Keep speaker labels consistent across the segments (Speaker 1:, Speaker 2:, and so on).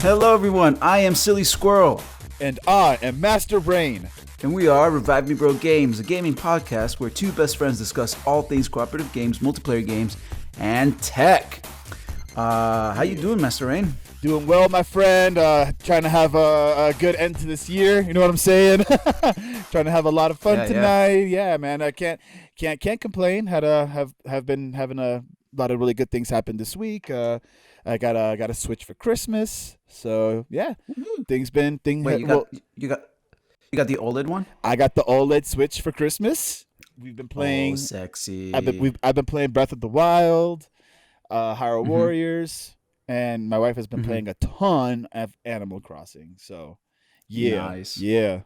Speaker 1: Hello everyone, I am Silly Squirrel.
Speaker 2: And I am Master Rein.
Speaker 1: And we are Revive Me Bro Games, a gaming podcast where two best friends discuss all things cooperative games, multiplayer games, and tech. How you doing, Master Rein?
Speaker 2: Doing well, my friend. Trying to have a good end to this year. You know what I'm saying? Trying to have a lot of fun tonight. Yeah, man. I can't complain. Have been having a lot of really good things happen this week. I got a Switch for Christmas. So yeah,
Speaker 1: Wait, you got the OLED one?
Speaker 2: I got the OLED Switch for Christmas. We've been playing.
Speaker 1: Oh, sexy.
Speaker 2: I've been playing Breath of the Wild, Hyrule Warriors. And my wife has been playing a ton of Animal Crossing. So, yeah.
Speaker 1: Nice.
Speaker 2: Yeah.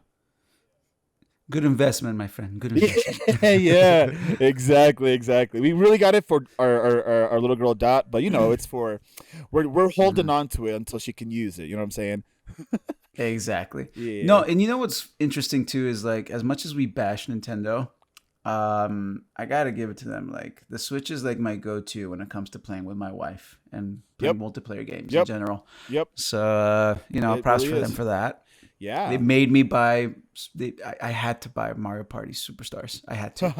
Speaker 1: Good investment, my friend. Good investment.
Speaker 2: Yeah, exactly. We really got it for our little girl Dot, but it's for we're holding on to it until she can use it. You know what I'm saying?
Speaker 1: Exactly.
Speaker 2: Yeah.
Speaker 1: No, and you know what's interesting too is like as much as we bash Nintendo, I gotta give it to them. Like the Switch is like my go-to when it comes to playing with my wife and playing multiplayer games in general.
Speaker 2: Yep.
Speaker 1: So props for them for that.
Speaker 2: Yeah.
Speaker 1: They made me buy. I had to buy Mario Party Superstars. I had to.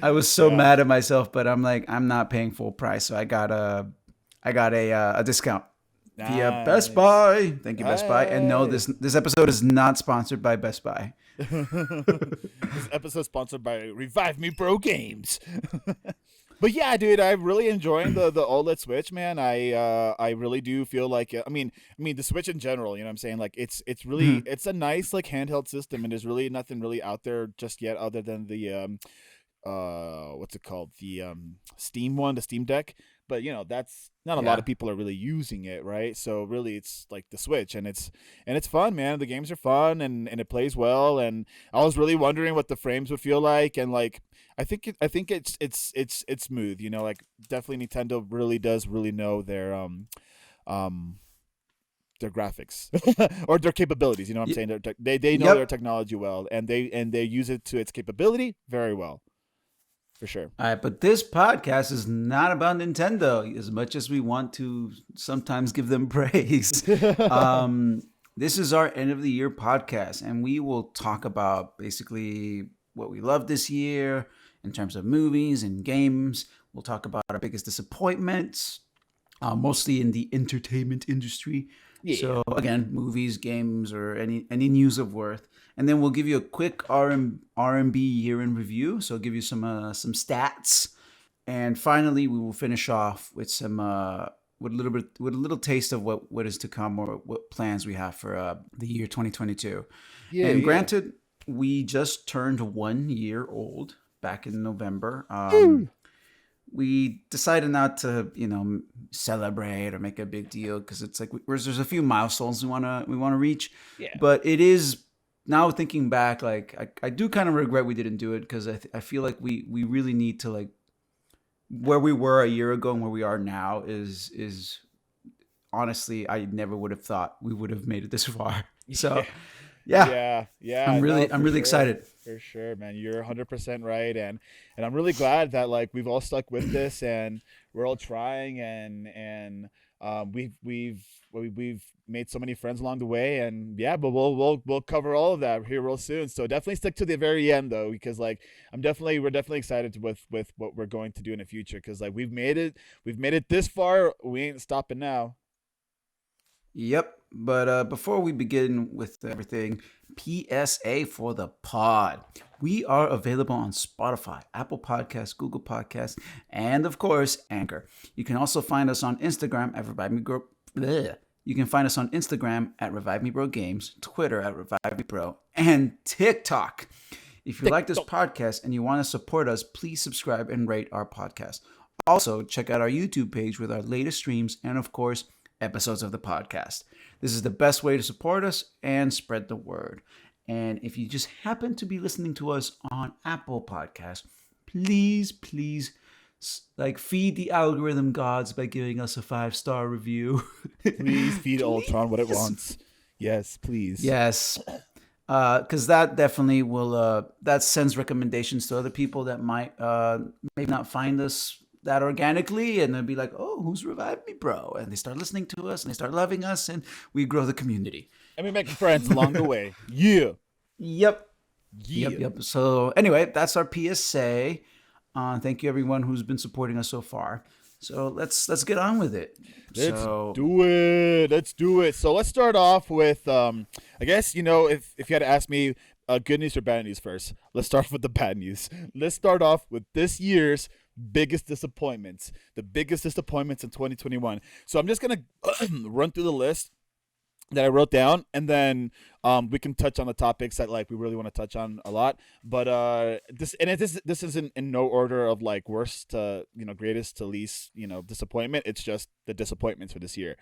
Speaker 1: I was so mad at myself, but I'm like, I'm not paying full price, so I got a discount.
Speaker 2: Nice.
Speaker 1: Via Best Buy. Thank you, Best Buy. And no, this episode is not sponsored by Best Buy.
Speaker 2: This episode is sponsored by Revive Me Bro Games. But yeah, dude, I'm really enjoying the OLED Switch, man. I really do feel like I mean the Switch in general, you know what I'm saying? Like it's really it's a nice like handheld system, and there's really nothing really out there just yet other than the what's it called? The Steam one, the Steam Deck. But that's not a lot of people are really using it, right? So really, it's like the Switch, and it's fun, man. The games are fun, and it plays well. And I was really wondering what the frames would feel like, and like I think it's smooth. Like definitely Nintendo really does know their graphics or their capabilities. You know what I'm saying? They know their technology well, and they use it to its capability very well. For sure.
Speaker 1: All right, but this podcast is not about Nintendo as much as we want to sometimes give them praise. This is our end of the year podcast, and we will talk about basically what we loved this year in terms of movies and games. We'll talk about our biggest disappointments, mostly in the entertainment industry. Yeah. So again, movies, games, or any news of worth. And then we'll give you a quick R&B year in review. So I'll give you some stats, and finally we will finish off with some with a little taste of what is to come or what plans we have for the year 2022. Yeah. And granted, we just turned 1 year old back in November. We decided not to celebrate or make a big deal because it's like there's a few milestones we wanna reach. Yeah. But it is. Now thinking back, like I do kind of regret we didn't do it because I feel like we really need to like where we were a year ago and where we are now is honestly I never would have thought we would have made it this far. So yeah. I'm really excited.
Speaker 2: For sure, man. You're 100% right, and I'm really glad that like we've all stuck with this and we're all trying and we've made so many friends along the way, and but we'll cover all of that here real soon. So definitely stick to the very end though, because like we're definitely excited with what we're going to do in the future, because like we've made it this far. We ain't stopping now.
Speaker 1: Yep. But before we begin with everything, PSA for the pod. We are available on Spotify, Apple Podcasts, Google Podcasts, and of course, Anchor. You can also find us on Instagram at Revive Me Bro. You can find us on Instagram at Revive Me Bro Games, Twitter at Revive Me Bro, and TikTok. If you like this podcast and you want to support us, please subscribe and rate our podcast. Also, check out our YouTube page with our latest streams and, of course, episodes of the podcast. This is the best way to support us and spread the word. And if you just happen to be listening to us on Apple Podcasts, please like feed the algorithm gods by giving us a 5-star review.
Speaker 2: Please feed Ultron what it wants. Yes, please.
Speaker 1: Yes. Because that definitely will that sends recommendations to other people that might maybe not find us that organically, and they'll be like, "Oh, who's revived me, bro?" And they start listening to us, and they start loving us, and we grow the community.
Speaker 2: And we make friends along the way. Yeah.
Speaker 1: Yep.
Speaker 2: Yeah.
Speaker 1: Yep. So anyway, that's our PSA. Thank you everyone who's been supporting us so far. So let's get on with it.
Speaker 2: Let's do it. So let's start off with I guess, if you had to ask me good news or bad news first, let's start with the bad news. Let's start off with this year's biggest disappointments. The biggest disappointments in 2021. So I'm just gonna run through the list that I wrote down, and then we can touch on the topics that like we really want to touch on a lot. But this isn't in no order of like worst to greatest to least disappointment. It's just the disappointments for this year.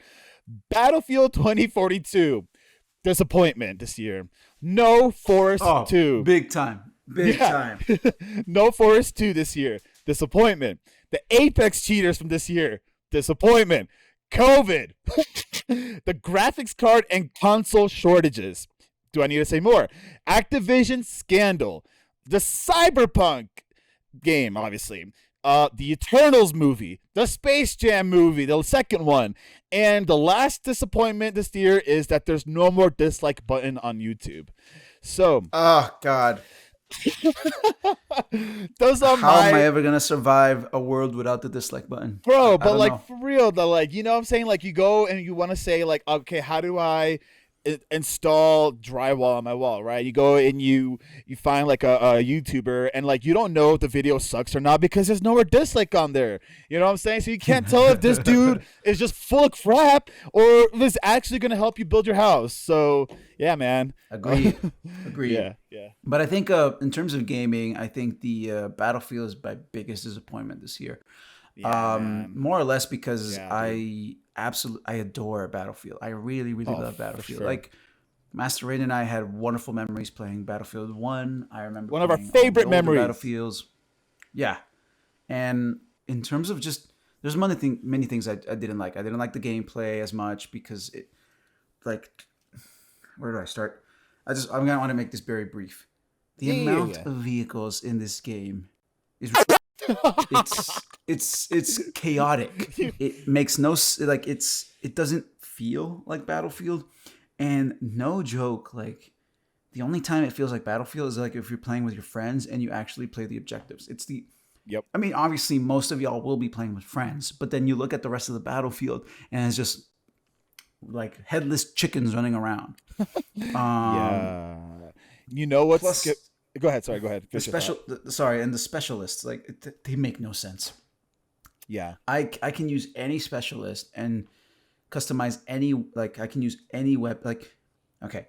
Speaker 2: Battlefield 2042 disappointment this year. No Forest 2.
Speaker 1: Big time.
Speaker 2: No Forest 2 this year. Disappointment. The Apex cheaters from this year. Disappointment. COVID. The graphics card and console shortages. Do I need to say more? Activision scandal. The Cyberpunk game, obviously. The Eternals movie. The Space Jam movie, the second one. And the last disappointment this year is that there's no more dislike button on YouTube. So.
Speaker 1: Oh, God. How am I ever gonna survive a world without the dislike button,
Speaker 2: bro? But like for real though, like what I'm saying, like you go and you want to say like, okay, how do I install drywall on my wall, right? You go and you find like a YouTuber, and like you don't know if the video sucks or not because there's nowhere dislike on there. You know what I'm saying? So you can't tell if this dude is just full of crap or if it's actually gonna help you build your house. So yeah, man.
Speaker 1: Agreed.
Speaker 2: Yeah.
Speaker 1: But I think in terms of gaming, I think the Battlefield is my biggest disappointment this year. More or less because I adore Battlefield. I really love Battlefield.
Speaker 2: Sure.
Speaker 1: Like Master Rein and I had wonderful memories playing Battlefield 1. I remember
Speaker 2: one of our favorite memories.
Speaker 1: Battlefields. Yeah. And in terms of just there's many things I didn't like. I didn't like the gameplay as much because it like where do I start? I'm gonna want to make this very brief. The amount of vehicles in this game is it's chaotic. It makes no like it doesn't feel like Battlefield, and no joke, like the only time it feels like Battlefield is like if you're playing with your friends and you actually play the objectives. I mean, obviously most of y'all will be playing with friends, but then you look at the rest of the Battlefield and it's just like headless chickens running around.
Speaker 2: You know what's
Speaker 1: plus,
Speaker 2: go ahead. Sorry, go ahead.
Speaker 1: And the specialists, like they make no sense.
Speaker 2: Yeah,
Speaker 1: I can use any specialist and customize any. Like I can use any web. Like okay,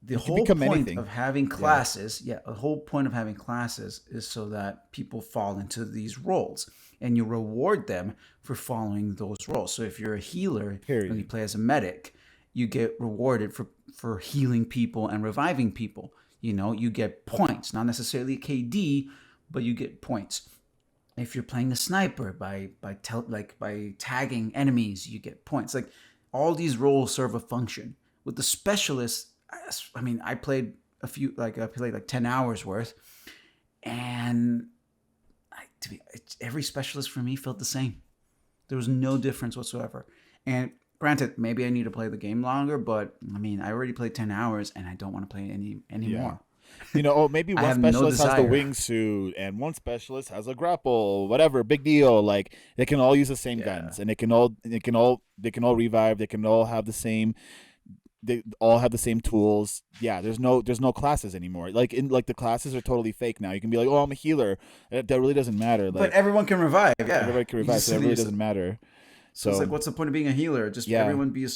Speaker 1: the whole point of having classes. The whole point of having classes is so that people fall into these roles, and you reward them for following those roles. So if you're a healer and you play as a medic, you get rewarded for healing people and reviving people. You get points, not necessarily a KD, but you get points. If you're playing a sniper by tagging enemies, you get points. Like all these roles serve a function. With the specialists, I mean, I played I played like 10 hours worth, and every specialist for me felt the same. There was no difference whatsoever. And granted, maybe I need to play the game longer, but I mean, I already played 10 hours and I don't want to play anymore.
Speaker 2: Maybe one specialist has the wingsuit and one specialist has a grapple, whatever, big deal. Like they can all use the same guns, and they can all revive. They can all have the same. They all have the same tools. Yeah, there's no classes anymore. Like the classes are totally fake now. You can be like, oh, I'm a healer. That really doesn't matter. Like,
Speaker 1: but everyone can revive. Yeah,
Speaker 2: everybody can revive. So that really doesn't matter.
Speaker 1: So it's like, what's the point of being a healer? Just everyone be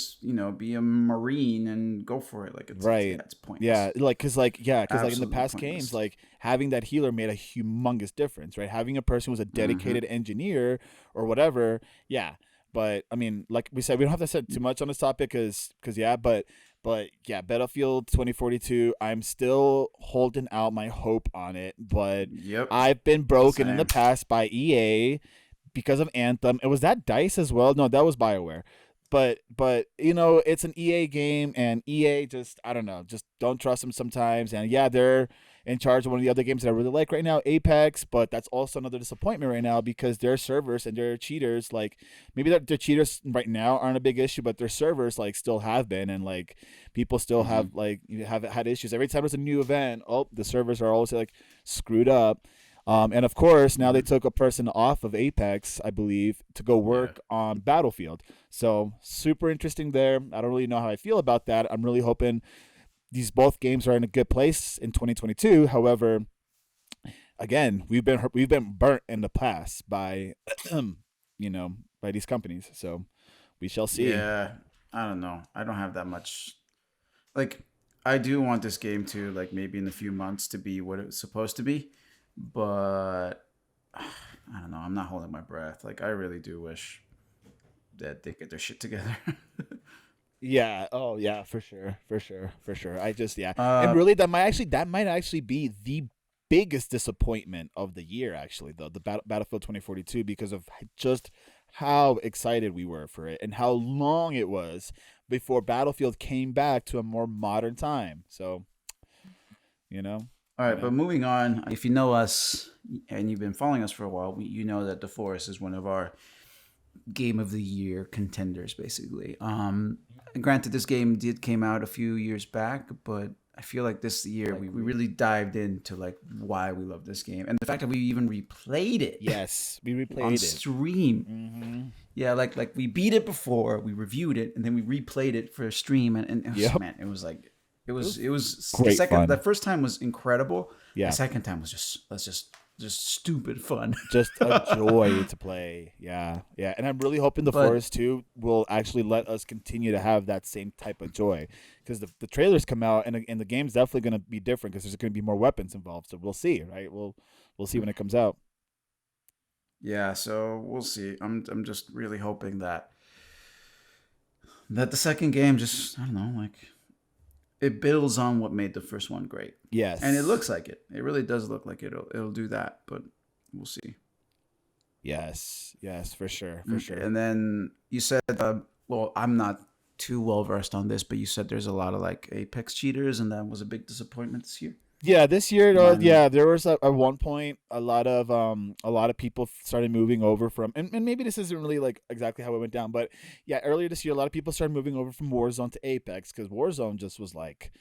Speaker 1: a marine and go for it. Like it's
Speaker 2: right.
Speaker 1: It's pointless.
Speaker 2: Yeah, because like in the past games, like having that healer made a humongous difference, right? Having a person who's a dedicated engineer or whatever. Yeah, but I mean, like we said, we don't have to say too much on this topic because Battlefield 2042. I'm still holding out my hope on it, but I've been broken in the past by EA. Because of Anthem. It was that DICE as well. No, that was BioWare. but you know, it's an EA game, and EA just, I don't know, just don't trust them sometimes. And yeah, they're in charge of one of the other games that I really like right now, Apex, but that's also another disappointment right now because their servers and their cheaters, like maybe their cheaters right now aren't a big issue, but their servers like still have been, and like people still
Speaker 1: Hmm.
Speaker 2: have like have had issues every time there's a new event. Oh, the servers are always like screwed up. And of course, now they
Speaker 1: Hmm.
Speaker 2: took a person off of Apex, I believe, to go
Speaker 1: Yeah.
Speaker 2: work on Battlefield. So super interesting there. I don't really know how I feel about that. I'm really hoping these both games are in a good place in 2022. However, again, we've been burnt in the past by, you know, by these companies. So we shall see.
Speaker 1: Yeah. I don't know. I don't have that much. Like, I do want this game to, like, maybe in a few months to be what it's supposed to be, but I don't know. I'm not holding my breath. Like, I really do wish that they get their shit together.
Speaker 2: Yeah. Oh, yeah. For sure. For sure. For sure. I just, yeah. And
Speaker 1: uh,
Speaker 2: really, that might actually be the biggest disappointment of the year. Actually, though, the Battlefield 2042, because of just how excited we were for it and how long it was before Battlefield came back to a more modern time. So you know,
Speaker 1: all
Speaker 2: you
Speaker 1: right, but
Speaker 2: know.
Speaker 1: moving on. If you know us and you've been following us for a while, you know that The Forest is one of our game of the year contenders, basically. Granted, this game did came out a few years back, but I feel like this year
Speaker 2: Like
Speaker 1: we really dived into like why we love this game and the fact that we even replayed it
Speaker 2: yes, we
Speaker 1: on
Speaker 2: replayed it.
Speaker 1: stream.
Speaker 2: Mm-hmm.
Speaker 1: Yeah, like we beat it before, we reviewed it, and then we replayed it for a stream, and it was,
Speaker 2: Yep,
Speaker 1: man, it was like
Speaker 2: it was
Speaker 1: it was the
Speaker 2: great
Speaker 1: second, the
Speaker 2: fun.
Speaker 1: first time was incredible. The
Speaker 2: Yeah,
Speaker 1: second time was just that's just stupid fun.
Speaker 2: just a joy to play. Yeah, yeah, and I'm really hoping the
Speaker 1: But
Speaker 2: Forest 2 will actually let us continue to have that same type of joy, because the trailers come out, and the game's definitely going to be different because there's going to be more weapons involved. So we'll see, right? We'll see when it comes out.
Speaker 1: yeah, so we'll see. I'm just really hoping that the second game just, I don't know, like it builds on what made the first one great. And it
Speaker 2: Yes,
Speaker 1: looks like it. It really does look like it'll do that, but we'll see.
Speaker 2: yes, yes, for sure, for
Speaker 1: Okay,
Speaker 2: sure.
Speaker 1: and then you said, well, I'm not too well versed on this, but you said there's a lot of like Apex cheaters, and that was a big disappointment this year.
Speaker 2: Yeah, this year,
Speaker 1: Remind me.
Speaker 2: yeah, there was at one point a lot of people started moving over from, and maybe this isn't really like exactly how it went down, but yeah, earlier this year a lot of people started moving over from Warzone to Apex because Warzone just was like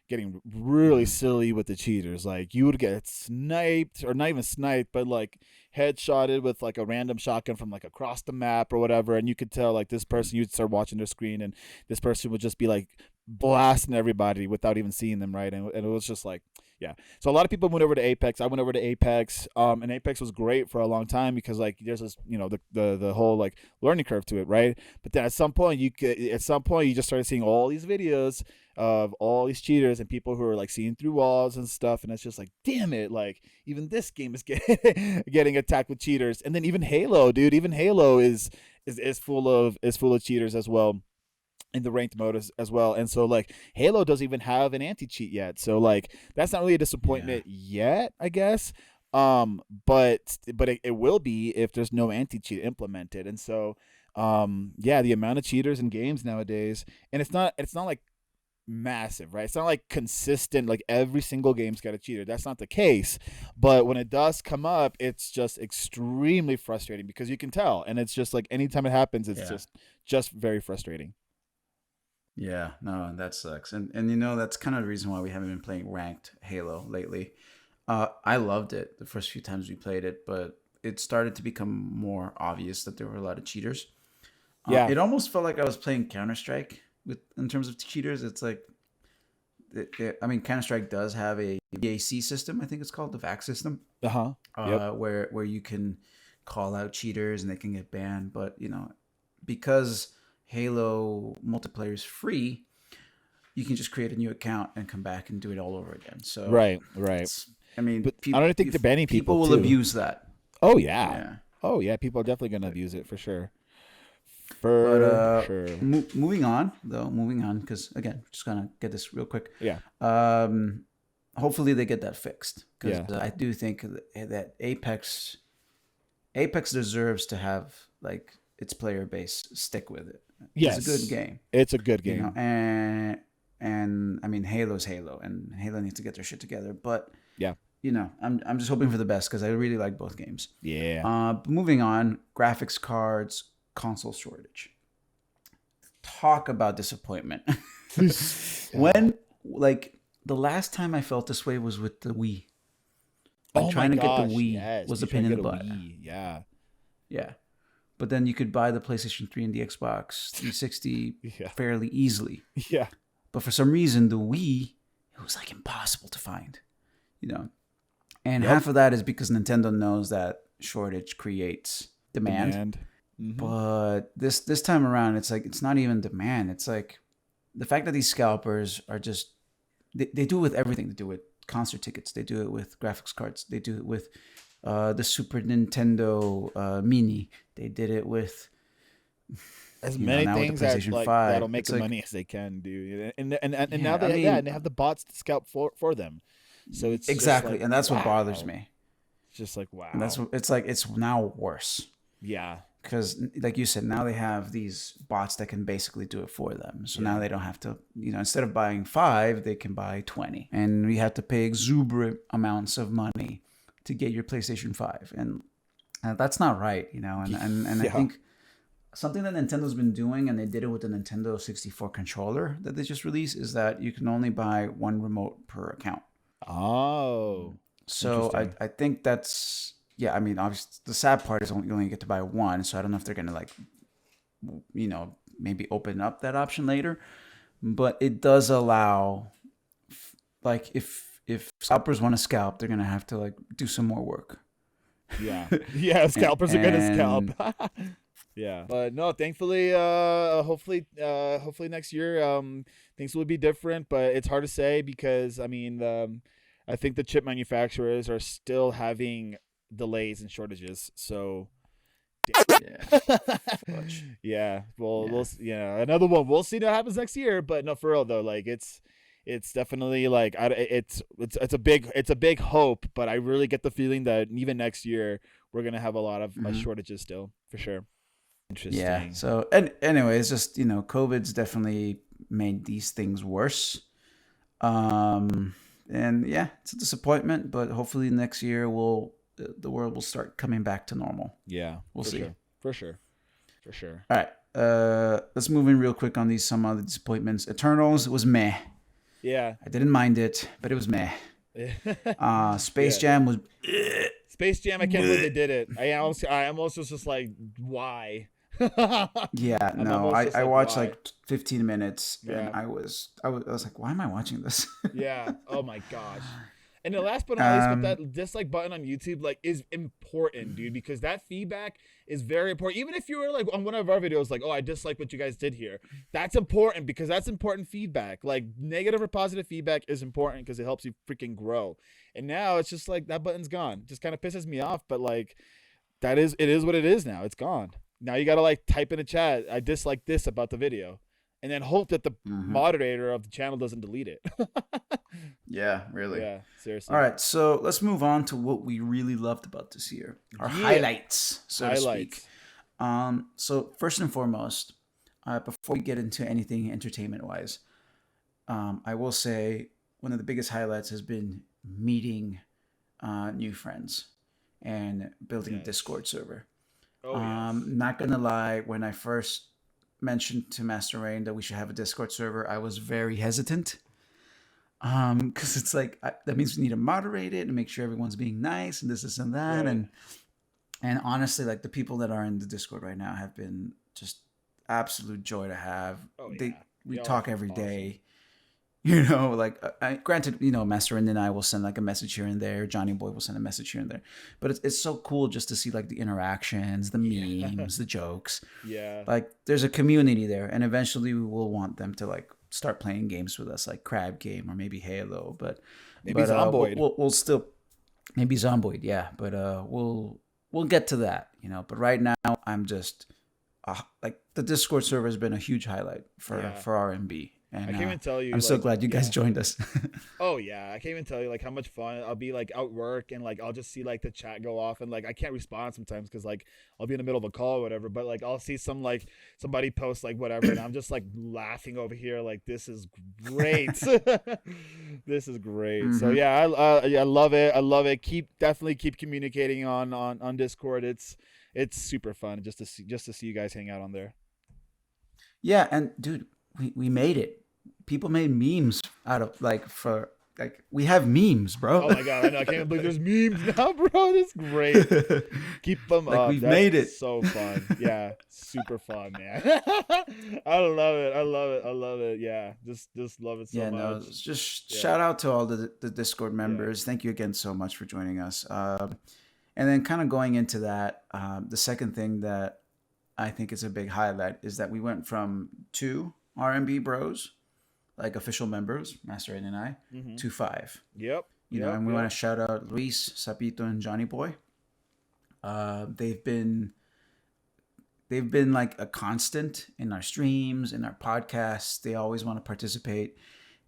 Speaker 2: getting really
Speaker 1: Mhm.
Speaker 2: silly with the cheaters. Like you would get sniped, or not even sniped, but like headshotted with like a random shotgun from like across the map or whatever, and you could tell like this person, you'd start watching their screen, and this person would just be like blasting everybody without even seeing them, right? And it was just like, yeah. So a lot of people went over to Apex. I went over to Apex, and Apex was great for a long time because like there's this, the whole like learning curve to it, right? But then at some point you just started seeing all these videos of all these cheaters and people who are like seeing through walls and stuff, and it's just like, damn it, like even this game is getting attacked with cheaters. And then even Halo, dude, even Halo is full of cheaters as well in the ranked mode as well. And so like Halo doesn't even have an anti-cheat yet. So like that's not really a
Speaker 1: Yeah.
Speaker 2: disappointment yet, I guess. But it will be if there's no anti-cheat implemented. And so yeah, the amount of cheaters in games nowadays, and it's not like massive, right? It's not like consistent, like every single game's got a cheater. That's not the case. But when it does come up, it's just extremely frustrating because you can tell. And it's just like anytime it happens, it's
Speaker 1: Yeah.
Speaker 2: just very frustrating.
Speaker 1: Yeah. No, that sucks. And that's kind of the reason why we haven't been playing ranked Halo lately. I loved it the first few times we played it, but it started to become more obvious that there were a lot of cheaters.
Speaker 2: Yeah.
Speaker 1: It almost felt like I was playing Counter Strike with in terms of cheaters. It's like, I mean, Counter Strike does have a VAC system. I think it's called the VAC system,
Speaker 2: Uh-huh. Yep.
Speaker 1: where you can call out cheaters and they can get banned. But because Halo multiplayer is free, you can just create a new account and come back and do it all over again. So
Speaker 2: Right, right.
Speaker 1: it's, I mean,
Speaker 2: But I don't think they're banning people
Speaker 1: people will
Speaker 2: too.
Speaker 1: abuse that.
Speaker 2: Oh yeah.
Speaker 1: Yeah.
Speaker 2: Oh yeah, people are definitely going to abuse it for sure.
Speaker 1: But
Speaker 2: For sure.
Speaker 1: moving on, because again, just gonna get this real quick.
Speaker 2: Yeah.
Speaker 1: Um, Hopefully they get that fixed, because
Speaker 2: Yeah.
Speaker 1: I do think that Apex deserves to have like its player base stick with it. is a good
Speaker 2: Yes,
Speaker 1: game.
Speaker 2: it's a good
Speaker 1: You know,
Speaker 2: game.
Speaker 1: and I mean, Halo's Halo, and Halo needs to get their shit together. But
Speaker 2: Yeah,
Speaker 1: you know, I'm just hoping for the best because I really like both games.
Speaker 2: yeah.
Speaker 1: But moving on, graphics cards, console shortage. Talk about disappointment. When like the last time I felt this way was with the Wii. Like
Speaker 2: Oh my
Speaker 1: trying to get the
Speaker 2: gosh,
Speaker 1: Wii
Speaker 2: yes.
Speaker 1: was
Speaker 2: We
Speaker 1: a
Speaker 2: trying
Speaker 1: pain
Speaker 2: to
Speaker 1: in
Speaker 2: get
Speaker 1: the
Speaker 2: a
Speaker 1: butt.
Speaker 2: Wii. Yeah,
Speaker 1: Yeah. But then you could buy the PlayStation 3 and the Xbox 360
Speaker 2: yeah,
Speaker 1: fairly easily.
Speaker 2: yeah.
Speaker 1: But for some reason, the Wii, it was like impossible to find, you know. And
Speaker 2: Yep.
Speaker 1: half of that is because Nintendo knows that shortage creates demand.
Speaker 2: Demand. Mm-hmm.
Speaker 1: But this time around, it's like it's not even demand. It's like the fact that these scalpers are just they do it with everything. They do it with concert tickets. They do it with graphics cards. They do it with the Super Nintendo Mini. They did it with
Speaker 2: As
Speaker 1: you know
Speaker 2: many
Speaker 1: now with the
Speaker 2: things that
Speaker 1: PlayStation
Speaker 2: like that'll
Speaker 1: 5.
Speaker 2: make
Speaker 1: It's
Speaker 2: the
Speaker 1: like
Speaker 2: money as they can do, and now
Speaker 1: yeah, I
Speaker 2: they yeah, and
Speaker 1: mean
Speaker 2: they have the bots to scalp for them. So it's just
Speaker 1: exactly,
Speaker 2: like
Speaker 1: and that's what bothers
Speaker 2: wow.
Speaker 1: me.
Speaker 2: It's just like
Speaker 1: And that's
Speaker 2: wow.
Speaker 1: what it's like. It's now worse
Speaker 2: Yeah,
Speaker 1: because, like you said, now they have these bots that can basically do it for them. So now
Speaker 2: yeah,
Speaker 1: they don't have to, you know, instead of buying 5, they can buy 20, and we have to pay exuberant amounts of money to get your PlayStation 5, and that's not right, you know. And I
Speaker 2: yeah.
Speaker 1: think something that Nintendo's been doing, and they did it with the Nintendo 64 controller that they just released, is that you can only buy one remote per account.
Speaker 2: Oh,
Speaker 1: So
Speaker 2: interesting.
Speaker 1: I think that's yeah. I mean, obviously, the sad part is you only get to buy one. So I don't know if they're gonna like, you know, maybe open up that option later. But it does allow, like, if scalpers want to scalp, they're gonna have to like do some more work.
Speaker 2: Yeah, yeah.
Speaker 1: and,
Speaker 2: Scalpers are gonna scalp.
Speaker 1: and
Speaker 2: Yeah, but no, thankfully, hopefully next year, things will be different. But it's hard to say because I mean, I think the chip manufacturers are still having delays and shortages. So,
Speaker 1: yeah, fudge.
Speaker 2: yeah, well,
Speaker 1: Yeah.
Speaker 2: yeah, another one. We'll see what happens next year. But no, for real though, like it's definitely like it's a big hope. But I really get the feeling that even next year we're gonna have a lot of
Speaker 1: Mhm.
Speaker 2: shortages still for sure.
Speaker 1: Yeah.
Speaker 2: Interesting.
Speaker 1: So and anyway, it's just you know, COVID's definitely made these things worse. Um, and yeah, it's a disappointment, but hopefully next year the world will start coming back to normal.
Speaker 2: Yeah,
Speaker 1: We'll
Speaker 2: for
Speaker 1: see.
Speaker 2: sure. For sure. For sure.
Speaker 1: All right. Let's move in real quick on these some other disappointments. Eternals was meh.
Speaker 2: Yeah.
Speaker 1: I didn't mind it, but it was meh. Space
Speaker 2: Yeah.
Speaker 1: Jam was
Speaker 2: Space Jam, I can't believe they did it. I almost was just like, why?
Speaker 1: yeah,
Speaker 2: I'm
Speaker 1: no.
Speaker 2: almost
Speaker 1: I,
Speaker 2: just
Speaker 1: I
Speaker 2: like,
Speaker 1: watched
Speaker 2: why?
Speaker 1: like 15 minutes and
Speaker 2: Yeah.
Speaker 1: I was like, why am I watching this?
Speaker 2: Yeah. Oh my gosh. And the last but not least, but
Speaker 1: um
Speaker 2: that dislike button on YouTube like is important, dude, because that feedback is very important. Even if you were like on one of our videos, like, oh, I dislike what you guys did here. That's important because that's important feedback. Like negative or positive feedback is important because it helps you freaking grow. And now it's just like that button's gone. Just kind of pisses me off, but like it is what it is now. It's gone. Now you gotta like type in a chat, I dislike this about the video. And then hope that the
Speaker 1: mhm.
Speaker 2: moderator of the channel doesn't delete it.
Speaker 1: Yeah, really.
Speaker 2: Yeah,
Speaker 1: All
Speaker 2: seriously.
Speaker 1: right, so let's move on to what we really loved about this year. Our
Speaker 2: Yeah.
Speaker 1: highlights, so to speak.
Speaker 2: Highlights.
Speaker 1: So first and foremost, before we get into anything entertainment wise, I will say one of the biggest highlights has been meeting new friends and building a
Speaker 2: Yes.
Speaker 1: Discord server.
Speaker 2: Oh yes.
Speaker 1: Not gonna lie, when I first mentioned to Master Rein that we should have a Discord server, I was very hesitant. Because it's like that means we need to moderate it and make sure everyone's being nice and this and that,
Speaker 2: Right.
Speaker 1: and honestly, like the people that are in the Discord right now have been just absolute joy to have.
Speaker 2: Oh
Speaker 1: They
Speaker 2: yeah.
Speaker 1: we
Speaker 2: Y'all are
Speaker 1: talk every
Speaker 2: awesome.
Speaker 1: day. You know, like granted, you know, Master and I will send like a message here and there. Johnny Boy will send a message here and there, but it's so cool just to see like the interactions, the
Speaker 2: Yeah.
Speaker 1: memes, the jokes.
Speaker 2: Yeah.
Speaker 1: Like there's a community there, and eventually we will want them to like start playing games with us, like Crab Game or maybe Halo.
Speaker 2: Maybe
Speaker 1: We'll,
Speaker 2: Zomboid.
Speaker 1: we'll still maybe Zomboid, yeah. But we'll get to that, you know. But right now, I'm just like the Discord server has been a huge highlight
Speaker 2: Yeah.
Speaker 1: for RMB. And
Speaker 2: I can't even tell you.
Speaker 1: I'm so
Speaker 2: Like,
Speaker 1: glad you guys joined us.
Speaker 2: oh yeah, I can't even tell you like how much fun I'll be like out work and like I'll just see like the chat go off and like I can't respond sometimes because like I'll be in the middle of a call or whatever. But like I'll see like somebody post like whatever and I'm just like laughing over here like this is great. This is great. So
Speaker 1: Mm-hmm.
Speaker 2: yeah, I love it. I love it. Definitely keep communicating on Discord. It's super fun just to see you guys hang out on there.
Speaker 1: Yeah, and dude, we made it. People made memes out of like we have memes, bro.
Speaker 2: Oh my god, I know. I can't believe there's memes now, bro. That's great. Keep them
Speaker 1: Like
Speaker 2: up.
Speaker 1: we've
Speaker 2: That's
Speaker 1: made it.
Speaker 2: so fun. Yeah, super fun, man. I love it. I love it. I love it. Yeah, just love it so
Speaker 1: Yeah,
Speaker 2: much.
Speaker 1: no, just
Speaker 2: Yeah.
Speaker 1: shout out to all the Discord members. Thank you again so much for joining us. And then kind of going into that, the second thing that I think is a big highlight is that we went from 2 R&B bros, like official members, Master Rein and I,
Speaker 2: Mm-hmm.
Speaker 1: to 5.
Speaker 2: Yep.
Speaker 1: You know, and we want to shout out Luis, Sapito, and Johnny Boy. They've been like a constant in our streams, in our podcasts. They always want to participate,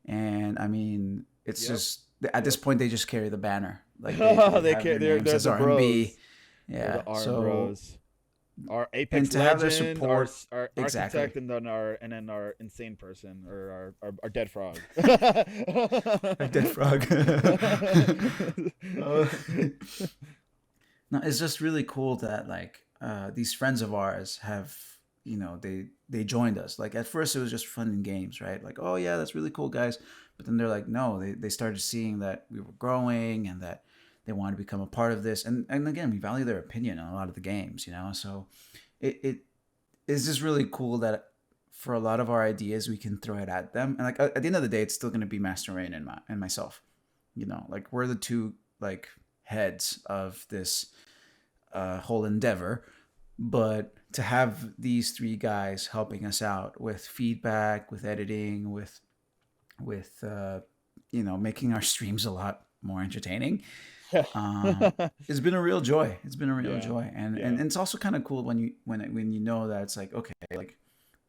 Speaker 1: and I mean, it's just at this point they just carry the banner. Like they have their names as
Speaker 2: the
Speaker 1: R&B.
Speaker 2: bros.
Speaker 1: Yeah,
Speaker 2: The
Speaker 1: so
Speaker 2: bros. Our
Speaker 1: and
Speaker 2: Apex
Speaker 1: to have their
Speaker 2: legend,
Speaker 1: support,
Speaker 2: our
Speaker 1: exactly.
Speaker 2: architect, and then our insane person or our dead frog.
Speaker 1: A dead frog. No, it's just really cool that like these friends of ours have, you know, they joined us. Like at first it was just fun and games, right? Like, oh yeah, that's really cool, guys. But then they're like, no, they started seeing that we were growing and that they want to become a part of this. And again, we value their opinion on a lot of the games, you know? So it is just really cool that for a lot of our ideas, we can throw it at them. And like at the end of the day, it's still going to be Master Rein and myself, you know, like we're the two like heads of this whole endeavor. But to have these 3 guys helping us out with feedback, with editing, with you know, making our streams a lot more entertaining, it's been a real joy. It's been a real joy, and it's also kind of cool when you know that it's like, okay, like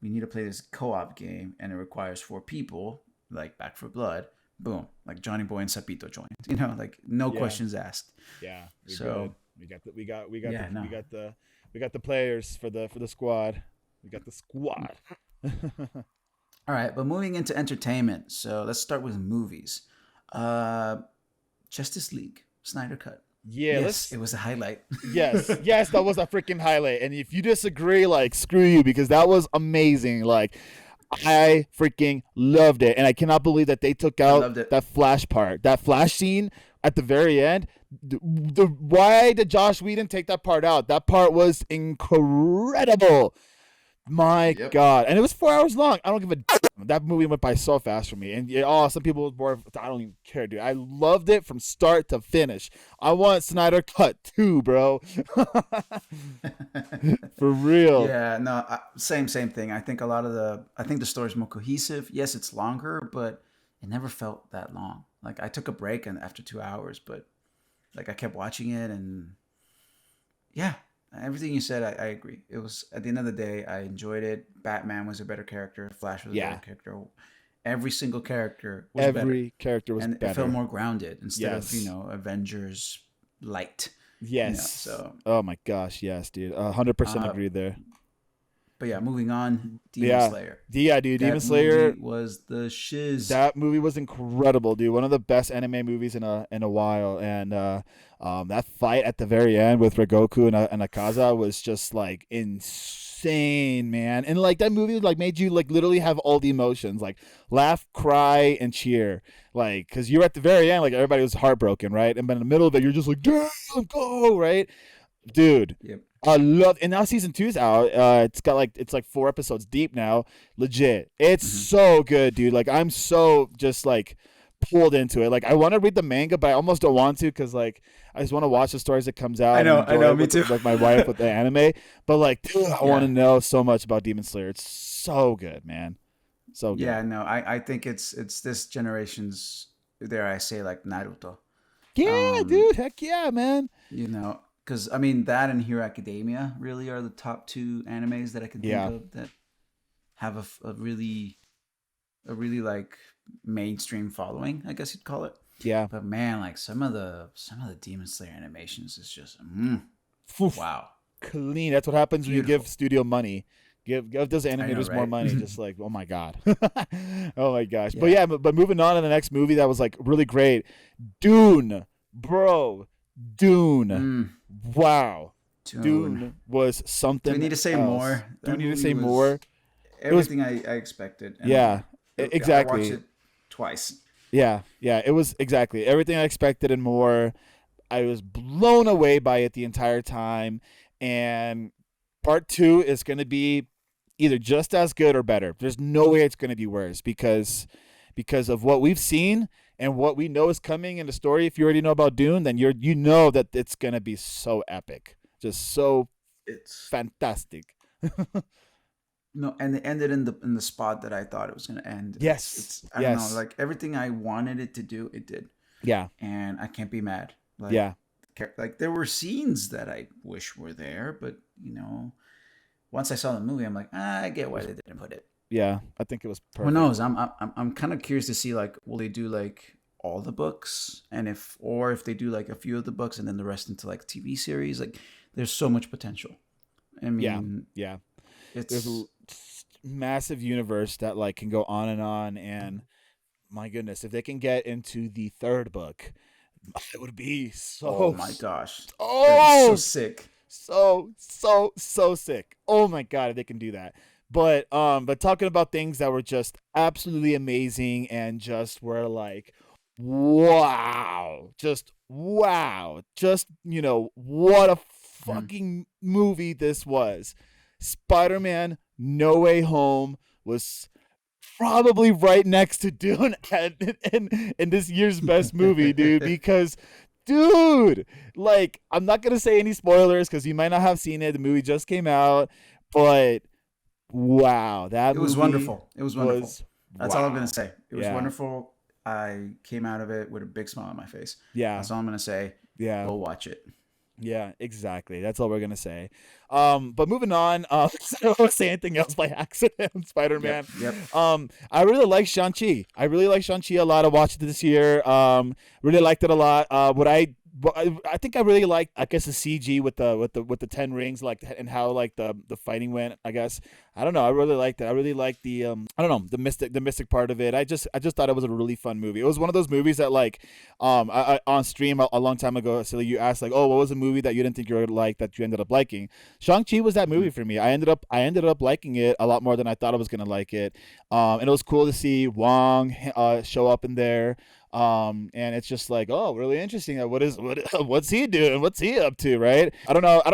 Speaker 1: we need to play this co-op game and it requires 4 people, like Back for Blood. Boom, like Johnny Boy and Sapito joined. You know, like no questions asked.
Speaker 2: Yeah.
Speaker 1: So
Speaker 2: we got the players for the squad. We got the squad.
Speaker 1: All right, but moving into entertainment. So let's start with movies. Justice League Snyder cut.
Speaker 2: Yeah,
Speaker 1: yes, it was a highlight.
Speaker 2: yes, that was a freaking highlight. And if you disagree, like screw you, because that was amazing. Like I freaking loved it, and I cannot believe that they took out that Flash part, that Flash scene at the very end. Why did Josh Whedon take that part out? That part was incredible. My God. And it was 4 hours long. I don't give a damn. That movie went by so fast for me. And some people was more, I don't even care, dude. I loved it from start to finish. I want Snyder cut too, bro. For real.
Speaker 1: Yeah, no, same thing. I think the story's more cohesive. Yes, it's longer, but it never felt that long. Like I took a break and after 2 hours, but like I kept watching it and yeah. Everything you said, I agree. It was, at the end of the day, I enjoyed it. Batman was a better character. Flash was a better character. Every single character was better.
Speaker 2: Every character was better.
Speaker 1: It felt more grounded instead of, you know, Avengers light.
Speaker 2: Yes.
Speaker 1: You know, so.
Speaker 2: Oh my gosh, yes, dude. 100% agree there.
Speaker 1: But yeah, moving on. Demon Slayer.
Speaker 2: Yeah, dude. Demon Slayer
Speaker 1: was the shiz.
Speaker 2: That movie was incredible, dude. One of the best anime movies in a while. And that fight at the very end with Rengoku and Akaza was just like insane, man. And like that movie like made you like literally have all the emotions, like laugh, cry, and cheer. Like, cause you're at the very end, like everybody was heartbroken, right? And then in the middle of it, you're just like, damn, go, right? Dude.
Speaker 1: Yep.
Speaker 2: I love, and now season 2's out. It's like 4 episodes deep now. Legit, it's so good, dude. Like I'm so just like pulled into it. Like I want to read the manga, but I almost don't want to because like I just want to watch the stories that comes out.
Speaker 1: I know, me too.
Speaker 2: Like my wife with the anime, but like, dude, I want to know so much about Demon Slayer. It's so good, man. So good.
Speaker 1: Yeah, no, I think it's this generation's, dare I say, like Naruto.
Speaker 2: Yeah, dude. Heck yeah, man.
Speaker 1: You know. Because, I mean, that and Hero Academia really are the top 2 animes that I can think of that have a really a really like mainstream following, I guess you'd call it.
Speaker 2: Yeah.
Speaker 1: But man, like some of the Demon Slayer animations is just
Speaker 2: Oof,
Speaker 1: wow,
Speaker 2: clean. That's what happens when you give
Speaker 1: beautiful.
Speaker 2: studio money. Give those
Speaker 1: I know,
Speaker 2: animators more
Speaker 1: right?
Speaker 2: money. Just like, oh my god, oh my gosh. But
Speaker 1: Yeah.
Speaker 2: yeah, but moving on to the next movie that was like really great, Dune, bro, Dune.
Speaker 1: Mm,
Speaker 2: Wow,
Speaker 1: Dune.
Speaker 2: Dune was
Speaker 1: Do we
Speaker 2: something
Speaker 1: need to say
Speaker 2: else.
Speaker 1: more?
Speaker 2: Do we
Speaker 1: That
Speaker 2: need to
Speaker 1: movie
Speaker 2: say
Speaker 1: was
Speaker 2: more? It was
Speaker 1: everything I expected and
Speaker 2: yeah,
Speaker 1: more. I watched
Speaker 2: exactly.
Speaker 1: it twice.
Speaker 2: Yeah, yeah. It was exactly everything I expected and more. I was blown away by it the entire time. And part two is going to be either just as good or better. There's no way it's going to be worse because of what we've seen and what we know is coming in the story. If you already know about Dune, then you know that it's going to be so epic, just so
Speaker 1: It's
Speaker 2: fantastic.
Speaker 1: no, and it ended in the spot that I thought it was gonna end.
Speaker 2: Yes,
Speaker 1: It's I don't know,
Speaker 2: yes,
Speaker 1: like everything I wanted it to do, it did,
Speaker 2: yeah,
Speaker 1: and I can't be mad.
Speaker 2: yeah,
Speaker 1: Like there were scenes that I wish were there, but once I saw the movie, I'm like, I get why they didn't put it.
Speaker 2: yeah. I think it was
Speaker 1: Who
Speaker 2: perfect.
Speaker 1: knows? I'm kind of curious to see like, will they do like all the books, and if they do like a few of the books and then the rest into like TV series. Like, there's so much potential. I
Speaker 2: Yeah,
Speaker 1: mean,
Speaker 2: yeah. There's a
Speaker 1: it's
Speaker 2: massive universe that like can go on, and my goodness, if they can get into the third book, it would be
Speaker 1: oh
Speaker 2: so
Speaker 1: my gosh, that'd be so
Speaker 2: oh
Speaker 1: sick.
Speaker 2: so sick. Oh my god, if they can do that. But talking about things that were just absolutely amazing and just were like wow. Just wow. Just, what a
Speaker 1: Mhm.
Speaker 2: fucking movie this was. Spider-Man No Way Home was probably right next to Dune in this year's best movie, dude, because dude, like I'm not gonna say any spoilers because you might not have seen it. The movie just came out, but wow, that
Speaker 1: It was
Speaker 2: movie
Speaker 1: wonderful. It was wonderful.
Speaker 2: was
Speaker 1: That's all I'm gonna
Speaker 2: wow.
Speaker 1: say. It was
Speaker 2: Yeah,
Speaker 1: wonderful. I came out of it with a big smile on my face.
Speaker 2: yeah,
Speaker 1: That's all I'm gonna say.
Speaker 2: yeah.
Speaker 1: Go watch it.
Speaker 2: Yeah, exactly. That's all we're gonna say. But moving on, so I don't want to say anything else by accident, Spider
Speaker 1: Yep.
Speaker 2: Man.
Speaker 1: Yep.
Speaker 2: I really like Shang-Chi. I really like Shang-Chi a lot. I watched it this year. Really liked it a lot. I think I really liked, I guess, the CG with the 10 rings, like, and how like the fighting went. I guess I don't know. I really liked it. I really liked the I don't know, the mystic part of it. I just thought it was a really fun movie. It was one of those movies that like on stream a long time ago, so you asked like, oh, what was a movie that you didn't think you would like that you ended up liking? Shang-Chi was that movie
Speaker 1: Mhm.
Speaker 2: for me. I ended up liking it a lot more than I thought I was gonna like it. And it was cool to see Wong show up in there. And it's just like, oh, really interesting. What's he doing? What's he up to, right? I don't know. I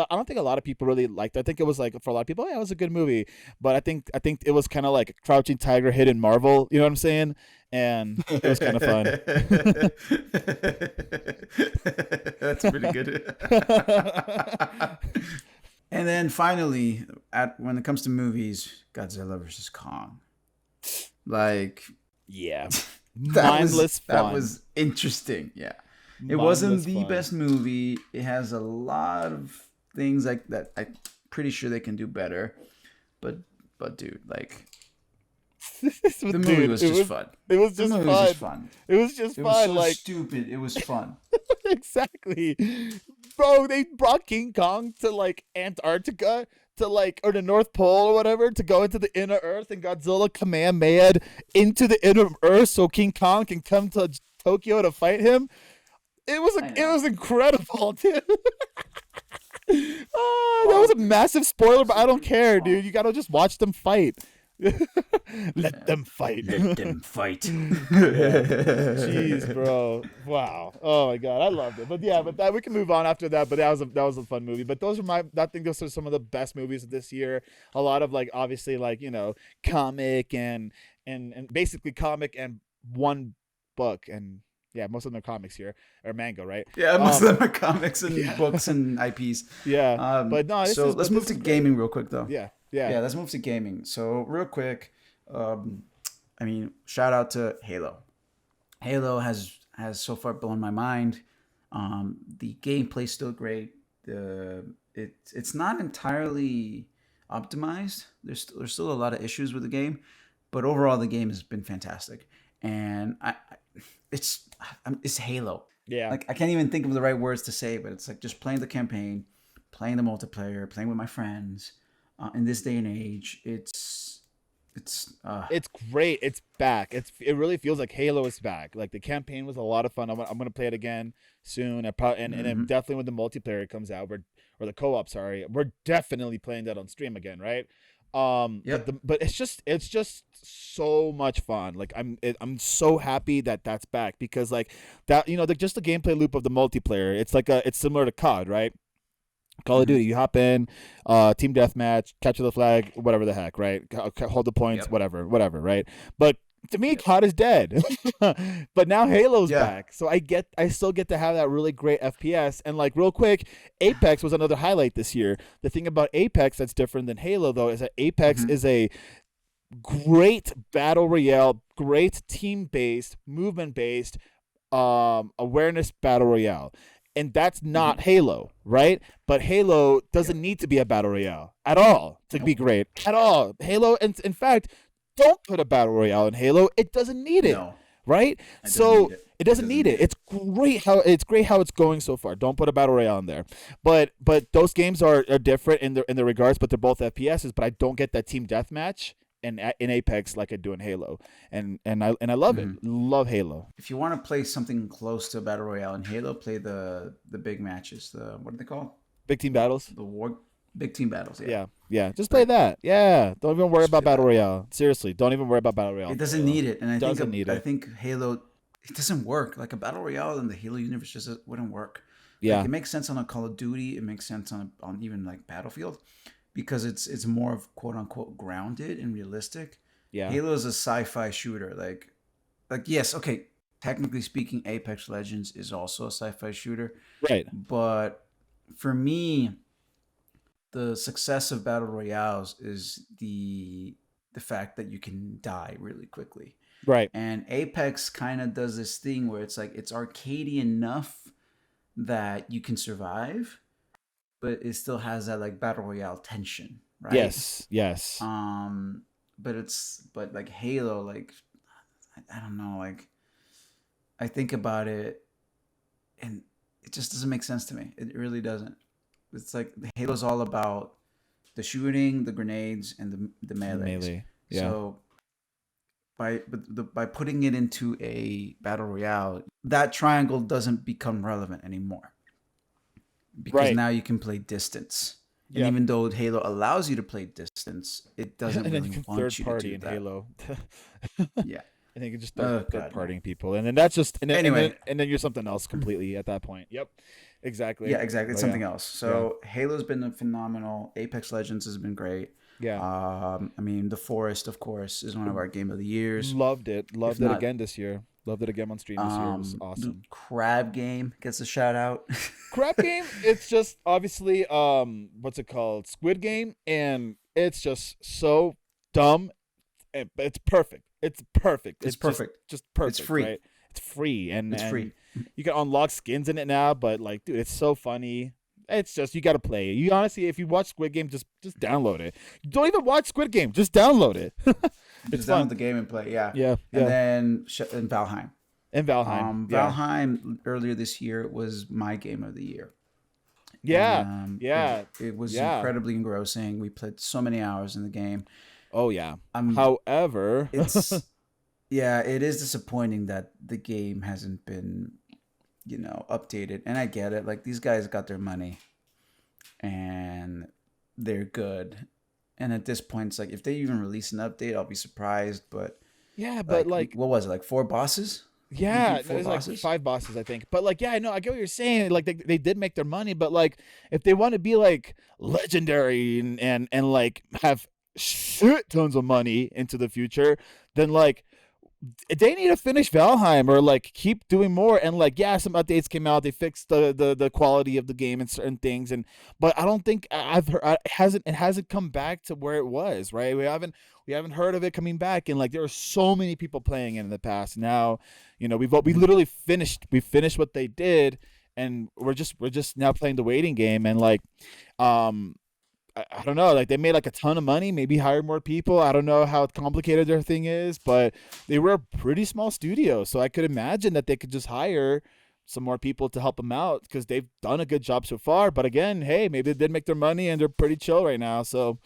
Speaker 2: don't think a lot of people really liked it. I think it was like for a lot of people, yeah, it was a good movie. But I think it was kind of like Crouching Tiger, Hidden Marvel. You know what I'm saying? And it was kind of fun.
Speaker 1: That's pretty good. And then finally, at when it comes to movies, Godzilla versus Kong. Like
Speaker 2: Yeah.
Speaker 1: that was
Speaker 2: Mindless
Speaker 1: that
Speaker 2: fun.
Speaker 1: was interesting. Yeah. It wasn't
Speaker 2: Mindless
Speaker 1: the
Speaker 2: fun.
Speaker 1: best movie. It has a lot of things like that I'm pretty sure they can do better. But dude, like the movie
Speaker 2: Dude,
Speaker 1: was
Speaker 2: it
Speaker 1: just
Speaker 2: was
Speaker 1: fun.
Speaker 2: it was
Speaker 1: The
Speaker 2: just
Speaker 1: movie was just
Speaker 2: fun.
Speaker 1: fun.
Speaker 2: It was just
Speaker 1: It was
Speaker 2: fun.
Speaker 1: so
Speaker 2: Like
Speaker 1: stupid. It was fun.
Speaker 2: exactly. Bro, they brought King Kong to like Antarctica to like or the North Pole or whatever to go into the inner earth and Godzilla Kamehameha into the inner earth so King Kong can come to Tokyo to fight him.
Speaker 1: I
Speaker 2: It
Speaker 1: know.
Speaker 2: was incredible, dude. That was
Speaker 1: Well,
Speaker 2: a massive spoiler, but I don't care,
Speaker 1: well,
Speaker 2: dude. You gotta just watch them fight. Let
Speaker 1: yeah.
Speaker 2: them fight.
Speaker 1: Let them fight.
Speaker 2: Yeah. Jeez, bro. Wow. Oh my god, I loved it. But yeah, but that we can move on after that. But that was a fun movie. But those are I think those are some of the best movies of this year. A lot of like obviously like comic and basically comic and one book and yeah, most of them are comics here or manga, right?
Speaker 1: Yeah, most
Speaker 2: Um,
Speaker 1: of them are comics and
Speaker 2: yeah,
Speaker 1: books and IPs.
Speaker 2: yeah. But no,
Speaker 1: So let's
Speaker 2: this
Speaker 1: move to
Speaker 2: is great.
Speaker 1: gaming real quick, though.
Speaker 2: Yeah, yeah,
Speaker 1: Yeah, let's move to gaming. So real quick, um, I mean, shout out to Halo. Halo has so far blown my mind. The gameplay's still great. It's not entirely optimized. There's still a lot of issues with the game, but overall the game has been fantastic. And it's it's Halo.
Speaker 2: Yeah.
Speaker 1: Like I can't even think of the right words to say, but it's like just playing the campaign, playing the multiplayer, playing with my friends. In this day and age,
Speaker 2: It's great. It's back. It really feels like Halo is back. Like the campaign was a lot of fun. I'm gonna play it again soon. And then definitely when the multiplayer comes out, or the co-op, sorry, we're definitely playing that on stream again, right?
Speaker 1: Yep.
Speaker 2: But it's just so much fun. Like I'm so happy that that's back, because like that, just the gameplay loop of the multiplayer. It's similar to COD, right? Call of Duty, you hop in, team deathmatch, capture the flag, whatever the heck, right? Hold the points,
Speaker 1: Yep.
Speaker 2: whatever, right? But to me, COD is dead. But now Halo's
Speaker 1: Yeah.
Speaker 2: back, so I still get to have that really great FPS. And like real quick, Apex was another highlight this year. The thing about Apex that's different than Halo, though, is that Apex is a great battle royale, great team-based, movement-based, awareness battle royale. And that's not Halo, right? But Halo doesn't need to be a battle royale at all to be great at all. Halo, in fact, don't put a battle royale in Halo. It doesn't need it,
Speaker 1: No,
Speaker 2: right?
Speaker 1: it
Speaker 2: So
Speaker 1: doesn't need it.
Speaker 2: it doesn't need it. It's great how it's going so far. Don't put a battle royale in there. But those games are different in the regards, but they're both FPSs. But I don't get that team deathmatch in Apex like I do in Halo, and I love it. Love Halo.
Speaker 1: If you want to play something close to a battle royale in Halo, play the big matches. The what are they called?
Speaker 2: Big team battles.
Speaker 1: The big team battles. Yeah.
Speaker 2: Yeah. Just play that. Yeah. Don't even worry
Speaker 1: Just
Speaker 2: about
Speaker 1: play
Speaker 2: battle
Speaker 1: that.
Speaker 2: royale. Seriously, don't even worry about battle royale.
Speaker 1: It doesn't need it, and I
Speaker 2: it.
Speaker 1: think Halo, it doesn't work. Like a battle royale in the Halo universe just wouldn't work.
Speaker 2: Yeah.
Speaker 1: Like it makes sense on a Call of Duty. It makes sense on even like Battlefield, because it's more of quote unquote grounded and realistic.
Speaker 2: Yeah.
Speaker 1: Halo is a sci-fi shooter. Like yes, okay. Technically speaking, Apex Legends is also a sci-fi shooter,
Speaker 2: Right.
Speaker 1: but for me, the success of battle royales is the fact that you can die really quickly.
Speaker 2: Right.
Speaker 1: And Apex kind of does this thing where it's like it's arcadey enough that you can survive, but it still has that like battle royale tension, right?
Speaker 2: Yes. Yes.
Speaker 1: But like Halo, like I don't know, like I think about it and it just doesn't make sense to me. It really doesn't. It's like Halo's all about the shooting, the grenades, and the melees.
Speaker 2: Melee. Yeah.
Speaker 1: So by putting it into a battle royale, that triangle doesn't become relevant anymore, because
Speaker 2: Right.
Speaker 1: now you can play distance. And
Speaker 2: Yeah.
Speaker 1: even though Halo allows you to play distance, it doesn't
Speaker 2: And then you
Speaker 1: really
Speaker 2: can
Speaker 1: want
Speaker 2: third
Speaker 1: you to
Speaker 2: party
Speaker 1: do
Speaker 2: in
Speaker 1: that.
Speaker 2: Halo.
Speaker 1: Yeah.
Speaker 2: I think it's just
Speaker 1: Oh,
Speaker 2: third
Speaker 1: God, no.
Speaker 2: partying people, and then that's just
Speaker 1: Anyway.
Speaker 2: and then you're something else completely at that point. Yep. Exactly.
Speaker 1: Yeah, exactly. It's
Speaker 2: Oh,
Speaker 1: something else. So Halo's been phenomenal. Apex Legends has been great.
Speaker 2: Yeah.
Speaker 1: I mean, The Forest, of course, is one of our game of the years.
Speaker 2: Loved it. Loved
Speaker 1: If
Speaker 2: it
Speaker 1: not-
Speaker 2: again this year. Loved it again on stream this year. It was
Speaker 1: The
Speaker 2: awesome.
Speaker 1: Crab game gets a shout out.
Speaker 2: Crap game. It's just obviously what's it called? Squid Game, and it's just so dumb. But it's perfect. It's perfect.
Speaker 1: It's perfect.
Speaker 2: Just perfect.
Speaker 1: It's free.
Speaker 2: Right? It's free, and
Speaker 1: It's free.
Speaker 2: you can unlock skins in it now. But like, dude, it's so funny. It's just you got to play it. You honestly, if you watch Squid Game, just download it. Don't even watch Squid Game. Just download it.
Speaker 1: Just
Speaker 2: fun.
Speaker 1: download the game and play. Yeah.
Speaker 2: Yeah.
Speaker 1: And then in Valheim.
Speaker 2: And Valheim. Yeah.
Speaker 1: Valheim earlier this year was my game of the year.
Speaker 2: Yeah.
Speaker 1: And,
Speaker 2: Yeah.
Speaker 1: It was
Speaker 2: Yeah.
Speaker 1: incredibly engrossing. We played so many hours in the game.
Speaker 2: Oh yeah.
Speaker 1: I'm
Speaker 2: However,
Speaker 1: it's yeah, it is disappointing that the game hasn't been, updated. And I get it. Like these guys got their money and they're good. And at this point, it's like if they even release an update, I'll be surprised. But
Speaker 2: yeah, but like
Speaker 1: what was it? Like 4 bosses?
Speaker 2: yeah,
Speaker 1: Maybe 4
Speaker 2: there's like
Speaker 1: bosses?
Speaker 2: 5 bosses, I think. But like, yeah, I know, I get what you're saying. Like they did make their money, but like if they want to be like legendary and like have shit tons of money into the future, then like they need to finish Valheim or like keep doing more. And like, yeah, some updates came out, they fixed the quality of the game and certain things, and but I don't think I've heard it hasn't come back to where it was, right? We haven't heard of it coming back, and like there are so many people playing it in the past. Now we literally finished what they did, and we're just now playing the waiting game. And like I don't know, like they made like a ton of money, maybe hired more people. I don't know how complicated their thing is, but they were a pretty small studio, so I could imagine that they could just hire some more people to help them out because they've done a good job so far. But again, hey, maybe they did make their money and they're pretty chill right now. So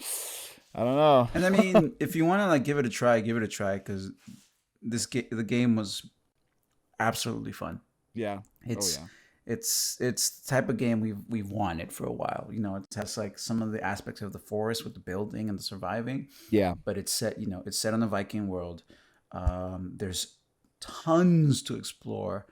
Speaker 2: I don't know.
Speaker 1: And I mean, if you want to like give it a try, because the game was absolutely fun.
Speaker 2: Yeah.
Speaker 1: It's
Speaker 2: Oh yeah.
Speaker 1: it's the type of game we've wanted for a while. You know, it has like some of the aspects of the forest with the building and the surviving,
Speaker 2: Yeah.
Speaker 1: but it's set on the Viking world. There's tons to explore,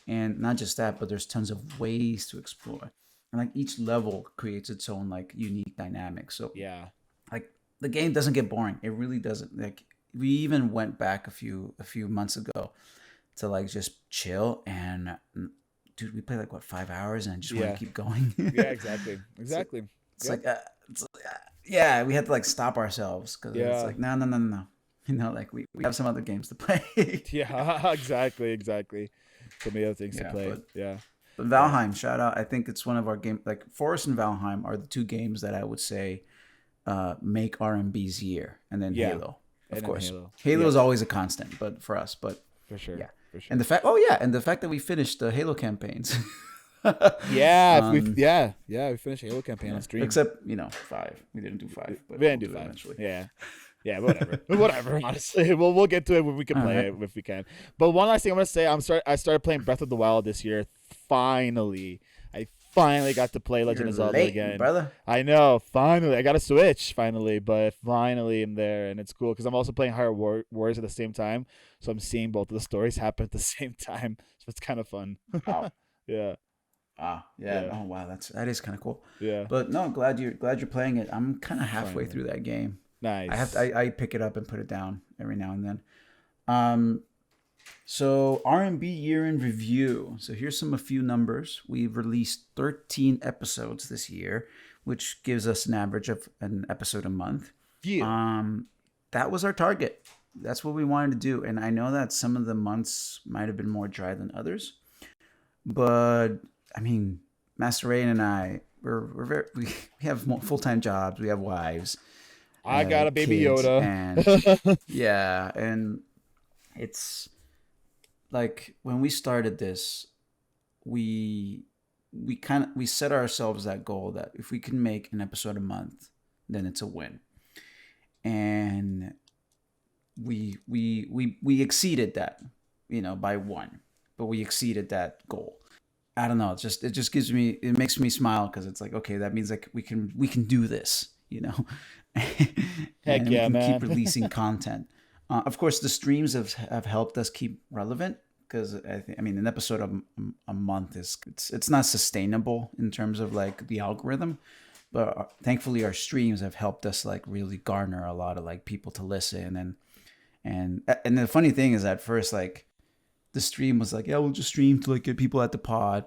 Speaker 1: and not just that, but there's tons of ways to explore. And like each level creates its own like unique dynamic. So
Speaker 2: Yeah.
Speaker 1: like the game doesn't get boring. It really doesn't. Like we even went back a few months ago to like just chill and dude, we played like what 5 hours and I just want
Speaker 2: Yeah.
Speaker 1: to keep going.
Speaker 2: Yeah. Exactly. Exactly.
Speaker 1: It's
Speaker 2: Yep.
Speaker 1: like yeah, we had to like stop ourselves because it's
Speaker 2: Yeah.
Speaker 1: like no. You know, like we have some other games to play.
Speaker 2: Yeah. Exactly. Exactly. So many other things to
Speaker 1: Yeah,
Speaker 2: play. Yeah.
Speaker 1: but
Speaker 2: Yeah.
Speaker 1: Valheim, shout out. I think it's one of our game like Forest and Valheim are the two games that I would say make R&B's year, and then
Speaker 2: Yeah.
Speaker 1: Halo, of
Speaker 2: And then
Speaker 1: course.
Speaker 2: Halo.
Speaker 1: Halo
Speaker 2: Yeah.
Speaker 1: is always a constant, but for us, but
Speaker 2: For sure.
Speaker 1: yeah.
Speaker 2: For sure.
Speaker 1: And the fact that we finished the Halo campaigns.
Speaker 2: Yeah.
Speaker 1: Um,
Speaker 2: We finished Halo campaign on stream.
Speaker 1: Except, 5. We didn't do 5, but
Speaker 2: We didn't
Speaker 1: we'll
Speaker 2: do 5.
Speaker 1: eventually.
Speaker 2: Yeah. Yeah, whatever. Whatever, honestly. We'll get to it when we can
Speaker 1: All
Speaker 2: play
Speaker 1: right.
Speaker 2: it if we can. But one last thing I'm gonna say, I started playing Breath of the Wild this year. Finally. I finally got to play Legend
Speaker 1: You're
Speaker 2: of Zelda
Speaker 1: late,
Speaker 2: again.
Speaker 1: brother.
Speaker 2: I know, finally. I got a Switch finally, but finally I'm there and it's cool because I'm also playing Wars at the same time. So I'm seeing both of the stories happen at the same time. So it's kind of fun.
Speaker 1: Wow.
Speaker 2: Yeah.
Speaker 1: Yeah.
Speaker 2: Yeah.
Speaker 1: Oh, wow. That is kind of cool.
Speaker 2: Yeah.
Speaker 1: But no, glad you're playing it. I'm kind of halfway
Speaker 2: Finally.
Speaker 1: through that game.
Speaker 2: Nice.
Speaker 1: I pick it up and put it down every now and then. So R&B year in review. So here's a few numbers. We've released 13 episodes this year, which gives us an average of an episode a month.
Speaker 2: Yeah.
Speaker 1: That was our target. That's what we wanted to do. And I know that some of the months might have been more dry than others, but I mean, Master Rein and I, we have full-time jobs. We have wives.
Speaker 2: I got a baby
Speaker 1: kids,
Speaker 2: Yoda.
Speaker 1: and yeah, and it's like when we started this, we we set ourselves that goal that if we can make an episode a month, then it's a win. And we exceeded that, by one, but we exceeded that goal. I don't know. It just it makes me smile because it's like, okay, that means like we can do this,
Speaker 2: Heck
Speaker 1: and
Speaker 2: yeah,
Speaker 1: we can
Speaker 2: man.
Speaker 1: keep releasing content. Of course, the streams have helped us keep relevant because I mean, an episode a month it's not sustainable in terms of like the algorithm, but thankfully our streams have helped us like really garner a lot of like people to listen and the funny thing is at first like the stream was like, yeah, we'll just stream to like get people at the pod.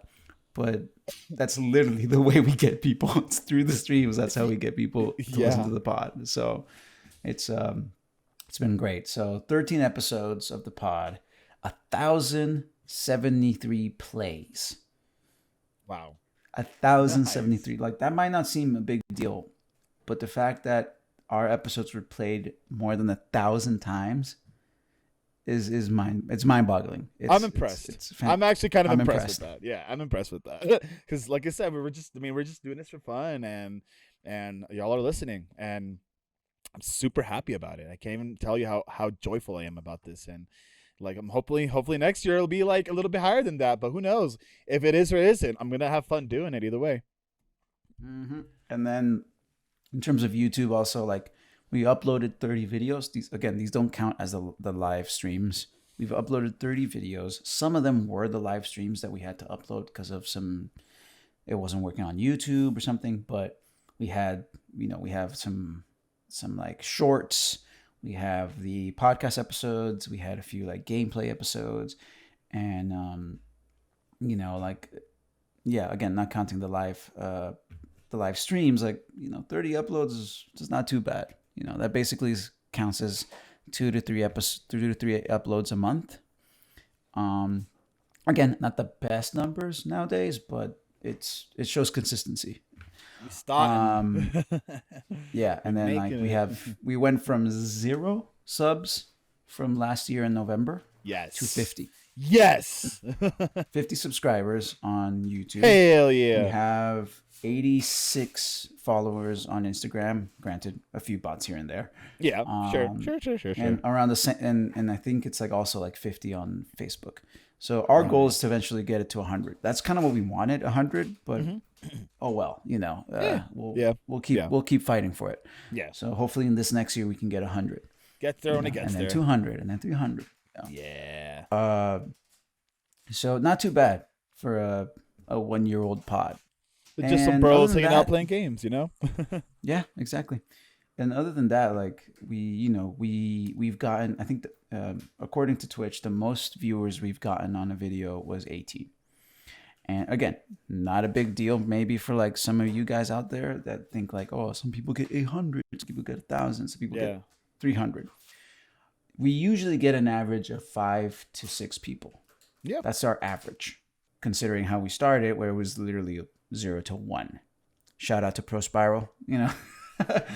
Speaker 1: But that's literally the way we get people. It's through the streams. That's how we get people to listen
Speaker 2: Yeah.
Speaker 1: to the pod. So it's been great. So 13 episodes of the pod, 1,073 plays.
Speaker 2: Wow.
Speaker 1: 1,073. Like that might not seem a big deal, but the fact that our episodes were played more than 1,000 times is mind boggling.
Speaker 2: I'm impressed. I'm actually kind of
Speaker 1: I'm
Speaker 2: impressed
Speaker 1: impressed.
Speaker 2: with that. Yeah, I'm impressed with that. Because, like I said, we're just doing this for fun, and y'all are listening, and I'm super happy about it. I can't even tell you how joyful I am about this, and like I'm hopefully next year it'll be like a little bit higher than that. But who knows if it is or isn't? I'm gonna have fun doing it either way.
Speaker 1: And then in terms of YouTube, also like we uploaded 30 videos. These don't count as the live streams. We've uploaded 30 videos. Some of them were the live streams that we had to upload because of it wasn't working on YouTube or something. But we have some like shorts. We have the podcast episodes. We had a few like gameplay episodes, and like, yeah, again, not counting the live streams, like 30 uploads is just not too bad. That basically counts as 2 to 3 uploads a month. Again, not the best numbers nowadays, but it shows consistency.
Speaker 2: You starting.
Speaker 1: Yeah, and then like we went from 0 subs from last year in November to 50.
Speaker 2: Yes.
Speaker 1: 50 subscribers on YouTube.
Speaker 2: Hell yeah.
Speaker 1: We have 86 followers on Instagram. Granted, a few bots here and there.
Speaker 2: Yeah, sure.
Speaker 1: And around the same, and I think it's like also like 50 on Facebook. So our goal is to eventually get it to 100. That's kind of what we wanted, 100. But oh well, we'll keep fighting for it.
Speaker 2: Yeah.
Speaker 1: So hopefully in this next year we can get 100.
Speaker 2: Get there when it gets
Speaker 1: there.
Speaker 2: And
Speaker 1: then 200, and then 300.
Speaker 2: Yeah.
Speaker 1: So not too bad for a 1-year-old pod.
Speaker 2: It's just some bros hanging out playing games, you know?
Speaker 1: Yeah, exactly. And other than that, like we've gotten, I think according to Twitch, the most viewers we've gotten on a video was 18. And again, not a big deal maybe for like some of you guys out there that think like, oh, some people get 800, some people get 1,000, some people get 300. We usually get an average of 5 to 6 people.
Speaker 2: Yeah.
Speaker 1: That's our average, considering how we started, where it was literally 0 to 1. Shout out to Pro Spiral,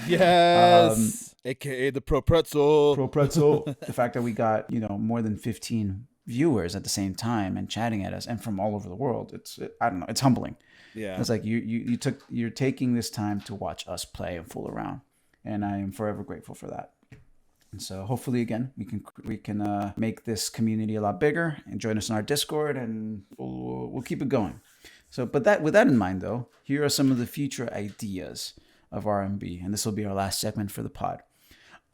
Speaker 2: Yes. AKA the Pro Pretzel.
Speaker 1: The fact that we got, more than 15 viewers at the same time and chatting at us and from all over the world. I don't know. It's humbling.
Speaker 2: Yeah.
Speaker 1: It's like you're taking this time to watch us play and fool around. And I am forever grateful for that. And so hopefully again, we can make this community a lot bigger and join us in our Discord, and we'll keep it going. So, with that in mind though, here are some of the future ideas of RMB, and this will be our last segment for the pod.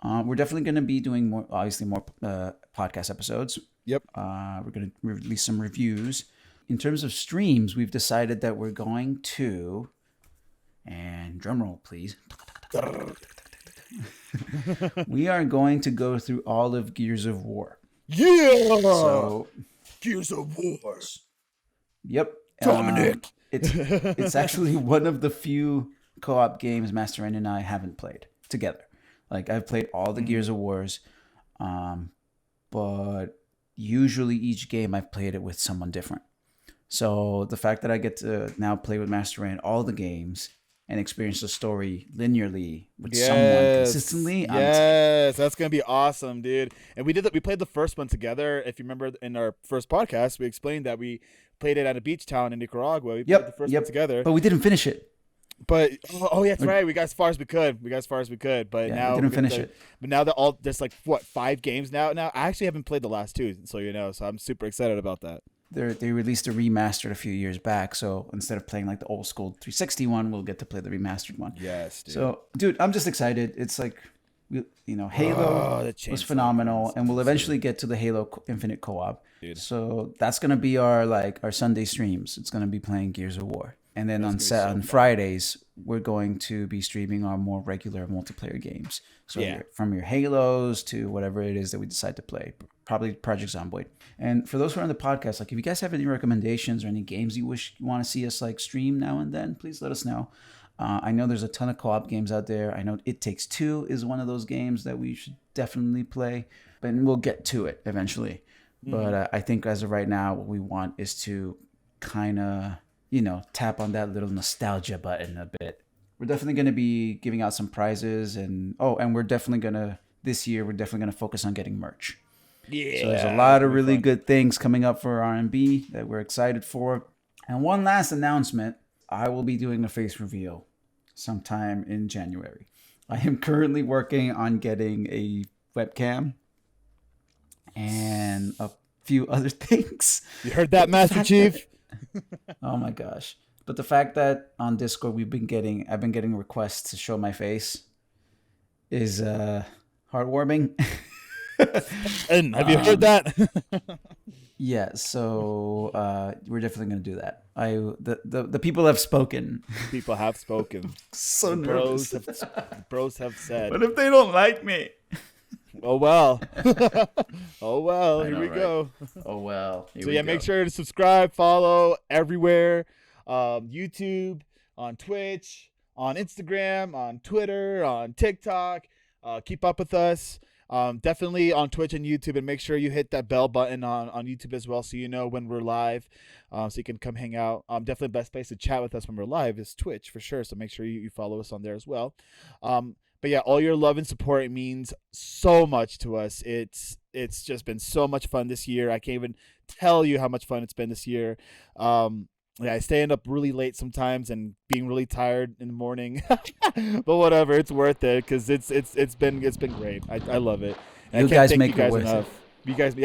Speaker 1: We're definitely going to be doing more podcast episodes.
Speaker 2: Yep.
Speaker 1: We're going to release some reviews. In terms of streams, we've decided that we're going to, and drum roll please. We are going to go through all of Gears of War.
Speaker 2: Yeah.
Speaker 1: So,
Speaker 2: Gears of War.
Speaker 1: Yep.
Speaker 2: Dominic.
Speaker 1: It's actually one of the few co-op games Master Rein and I haven't played together. Like I've played all the Gears of Wars, but usually each game I've played it with someone different. So the fact that I get to now play with Master Rein all the games and experience the story linearly with someone consistently.
Speaker 2: Yes, that's gonna be awesome, dude. And we played the first one together. If you remember in our first podcast, we explained that we played it at a beach town in Nicaragua. We played the first one together,
Speaker 1: but we didn't finish it.
Speaker 2: But yeah, that's right. We got as far as we could. But now
Speaker 1: we didn't finish it.
Speaker 2: But now that there's like 5 games now. Now I actually haven't played the last 2, so so I'm super excited about that.
Speaker 1: They released a remastered a few years back, so instead of playing like the old school 360 one, we'll get to play the remastered one.
Speaker 2: Yes, dude.
Speaker 1: So, dude, I'm just excited. It's like, Halo was phenomenal, and we'll eventually get to the Halo Infinite co-op. Dude. So that's gonna be our Sunday streams. It's gonna be playing Gears of War, and then on Fridays we're going to be streaming our more regular multiplayer games. So from your Halos to whatever it is that we decide to play. Probably Project Zomboid. And for those who are on the podcast, if you guys have any recommendations or any games you want to see us stream now and then, please let us know. I know there's a ton of co-op games out there. I know It Takes Two is one of those games that we should definitely play, and we'll get to it eventually. But I think as of right now, what we want is to kind of, tap on that little nostalgia button a bit. We're definitely going to be giving out some prizes, and we're definitely this year we're definitely going to focus on getting merch.
Speaker 2: Yeah.
Speaker 1: So there's a lot of really good things coming up for RMB that we're excited for. And one last announcement, I will be doing a face reveal sometime in January. I am currently working on getting a webcam and a few other things.
Speaker 2: You heard that, Master Chief?
Speaker 1: Oh my gosh. But the fact that on Discord I've been getting requests to show my face is heartwarming.
Speaker 2: And have you heard that?
Speaker 1: Yeah, so we're definitely gonna do that. The people have spoken.
Speaker 2: People have spoken.
Speaker 1: So nervous.
Speaker 2: Bros have said.
Speaker 1: What if they don't like me?
Speaker 2: Oh well. Oh well. Here we go.
Speaker 1: Oh well.
Speaker 2: So yeah, make sure to subscribe, follow everywhere. YouTube, on Twitch, on Instagram, on Twitter, on TikTok. Keep up with us. Definitely on Twitch and YouTube, and make sure you hit that bell button on YouTube as well, so you know when we're live, so you can come hang out. Definitely the best place to chat with us when we're live is Twitch for sure. So make sure you follow us on there as well. But yeah, all your love and support means so much to us. It's just been so much fun this year. I can't even tell you how much fun it's been this year. Yeah, I staying up really late sometimes and being really tired in the morning, but whatever, it's worth it because it's been great. I love it. And
Speaker 1: You guys make it worth it.
Speaker 2: You guys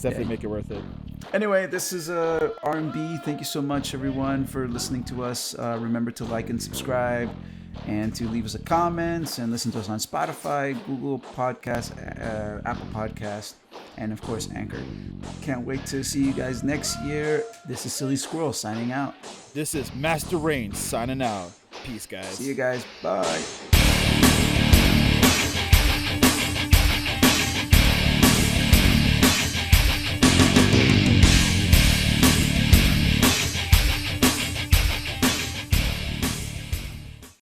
Speaker 2: definitely make it worth it.
Speaker 1: Anyway, this is R&B. Thank you so much, everyone, for listening to us. Remember to like and subscribe, and to leave us a comment, and listen to us on Spotify, Google Podcast, Apple Podcast, and of course Anchor. Can't wait to see you guys next year. This is Silly Squirrel signing out.
Speaker 2: This is Master Rein signing out. Peace, guys.
Speaker 1: See you guys. Bye.